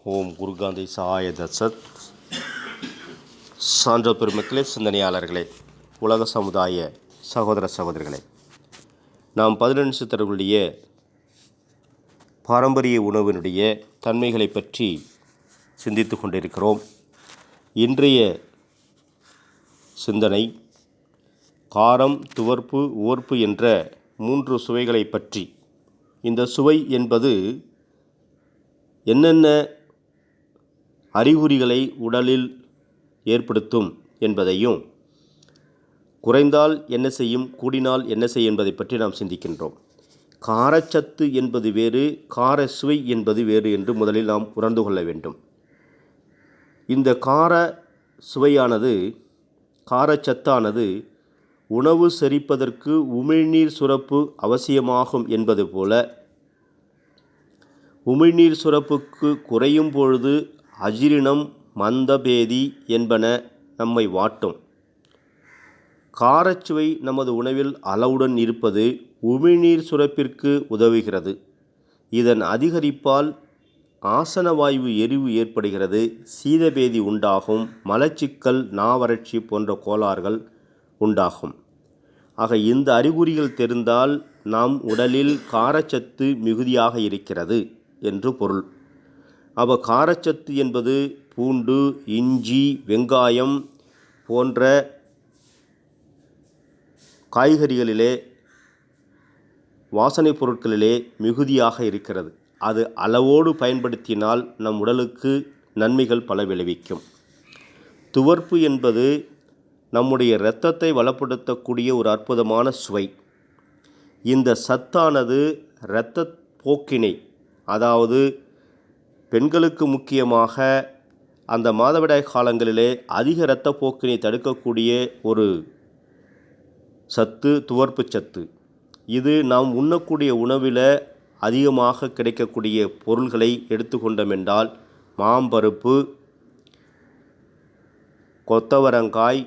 ஓம் குருகாந்தி சாய தத்சத். சான்ற பெருமக்களே, சிந்தனையாளர்களே, உலக சமுதாய சகோதர சகோதரிகளே, நாம் 11 சித்தர்களுடைய பாரம்பரிய உணவினுடைய தன்மைகளை பற்றி சிந்தித்து கொண்டிருக்கிறோம். இன்றைய சிந்தனை காரம், துவர்ப்பு, உவர்ப்பு என்ற 3 சுவைகளை பற்றி. இந்த சுவை என்பது என்னென்ன அறிகுறிகளை உடலில் ஏற்படுத்தும் என்பதையும், குறைந்தால் என்ன செய்யும், கூடினால் என்ன செய்யும் என்பதை பற்றி நாம் சிந்திக்கின்றோம். காரச்சத்து என்பது வேறு, கார சுவை என்பது வேறு என்று முதலில் நாம் உணர்ந்து கொள்ள வேண்டும். இந்த கார சுவையானது, காரச்சத்தானது உணவு செரிப்பதற்கு உமிழ்நீர் சுரப்பு அவசியமாகும் என்பது போல, உமிழ்நீர் சுரப்புக்கு குறையும் பொழுது அஜீரணம், மந்தபேதி என்பன நம்மை வாட்டும். காரச்சுவை நமது உணவில் அளவுடன் இருப்பது உமிழ்நீர் சுரப்பிற்கு உதவுகிறது. இதன் அதிகரிப்பால் ஆசனவாயு எரிவு ஏற்படுகிறது, சீதபேதி உண்டாகும், மலச்சிக்கல், நாவறட்சி போன்ற கோளாறுகள் உண்டாகும். ஆக இந்த அறிகுறிகள் தெரிந்தால் நம் உடலில் காரச்சத்து மிகுதியாக இருக்கிறது என்று பொருள். அப்போ காரச்சத்து என்பது பூண்டு, இஞ்சி, வெங்காயம் போன்ற காய்கறிகளிலே, வாசனைப் பொருட்களிலே மிகுதியாக இருக்கிறது. அது அளவோடு பயன்படுத்தினால் நம் உடலுக்கு நன்மைகள் பல விளைவிக்கும். துவர்ப்பு என்பது நம்முடைய இரத்தத்தை வளப்படுத்தக்கூடிய ஒரு அற்புதமான சுவை. இந்த சத்தானது இரத்த போக்கினை, அதாவது பெண்களுக்கு முக்கியமாக அந்த மாதவிடாய் காலங்களிலே அதிக இரத்த போக்கினை தடுக்கக்கூடிய ஒரு சத்து துவர்ப்பு சத்து. இது நாம் உண்ணக்கூடிய உணவில் அதிகமாக கிடைக்கக்கூடிய பொருள்களை எடுத்துக்கொண்டோம் என்றால், மாம்பருப்பு, கொத்தவரங்காய்,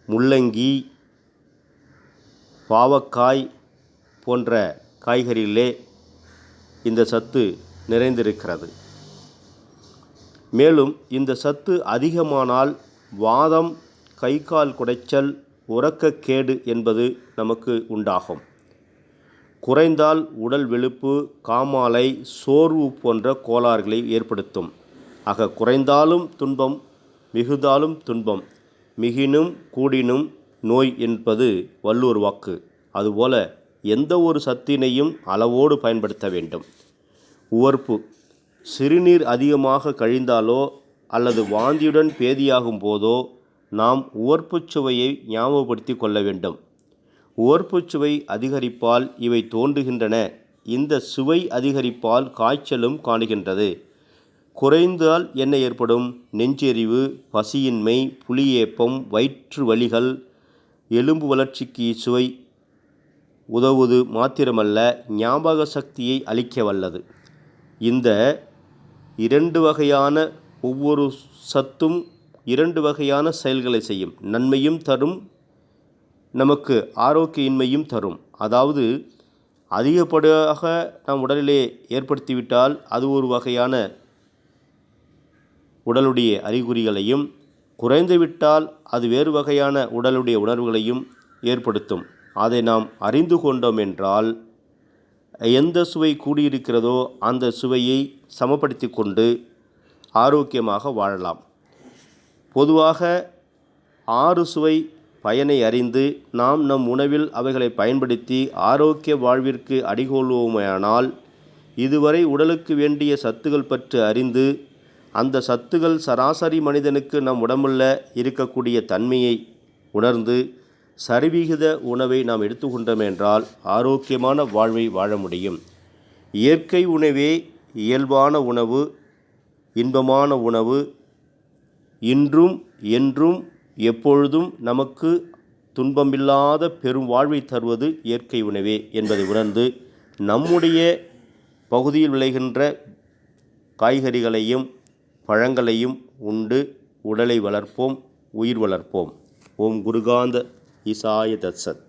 முள்ளங்கி, பாவக்காய் போன்ற காய்கறிகளிலே இந்த சத்து நிறைந்திருக்கிறது. மேலும் இந்த சத்து அதிகமானால் வாதம், கை கால் குடைச்சல், உறக்கக்கேடு என்பது நமக்கு உண்டாகும். குறைந்தால் உடல் வெளுப்பு, காமாலை, சோர்வு போன்ற கோளாறுகளை ஏற்படுத்தும். ஆக குறைந்தாலும் துன்பம், மிகுதாலும் துன்பம், மிகினும் கூடினும் நோய் என்பது வள்ளுவர் வாக்கு. அதுபோல எந்த ஒரு சத்தினையும் அளவோடு பயன்படுத்த வேண்டும். உவர்ப்பு, சிறுநீர் அதிகமாக கழிந்தாலோ அல்லது வாந்தியுடன் பேதியாகும் போதோ நாம் உவர்ப்பு சுவையை ஞாபகப்படுத்தி கொள்ள வேண்டும். உவர்ப்பு சுவை அதிகரிப்பால் இவை தோன்றுகின்றன. இந்த சுவை அதிகரிப்பால் காய்ச்சலும் காணுகின்றது. குறைந்தால் என்ன ஏற்படும்? நெஞ்செரிவு, பசியின்மை, புளியேப்பம், வயிற்று வலிகள், எலும்பு வளர்ச்சிக்கு சுவை உதவுவது மாத்திரமல்ல, ஞாபக சக்தியை அளிக்க வல்லது. இந்த 2 வகையான, ஒவ்வொரு சத்தும் 2 வகையான செயல்களை செய்யும். நன்மையும் தரும், நமக்கு ஆரோக்கியின்மையும் தரும். அதாவது அதிகப்படியாக நம் உடலிலே ஏற்படுத்திவிட்டால் அது ஒரு வகையான உடலுடைய அறிகுறிகளையும், குறைந்துவிட்டால் அது வேறு வகையான உடலுடைய உணர்வுகளையும் ஏற்படுத்தும். அதை நாம் அறிந்து கொண்டோம் என்றால் எந்த சுவை கூடியிருக்கிறதோ அந்த சுவையை சமப்படுத்தி கொண்டு ஆரோக்கியமாக வாழலாம். பொதுவாக 6 சுவை பயனை அறிந்து நாம் நம் உணவில் அவைகளை பயன்படுத்தி ஆரோக்கிய வாழ்விற்கு அடிகொள்வோமானால், இதுவரை உடலுக்கு வேண்டிய சத்துக்கள் பற்றி அறிந்து அந்த சத்துக்கள் சராசரி மனிதனுக்கு நம் உடம்புல இருக்கக்கூடிய தன்மையை உணர்ந்து சரிவிகித உணவை நாம் எடுத்துக்கொண்டோம் என்றால் ஆரோக்கியமான வாழ்வை வாழ முடியும். இயற்கை உணவே இயல்பான உணவு, இன்பமான உணவு. இன்றும் என்றும் எப்பொழுதும் நமக்கு துன்பமில்லாத பெரும் வாழ்வை தருவது இயற்கை உணவே என்பதை உணர்ந்து நம்முடைய பகுதியில் விளைகின்ற காய்கறிகளையும் பழங்களையும் உண்டு உடலை வளர்ப்போம், உயிர் வளர்ப்போம். ஓம் குருகாந்த ஈசாய தத்சத்.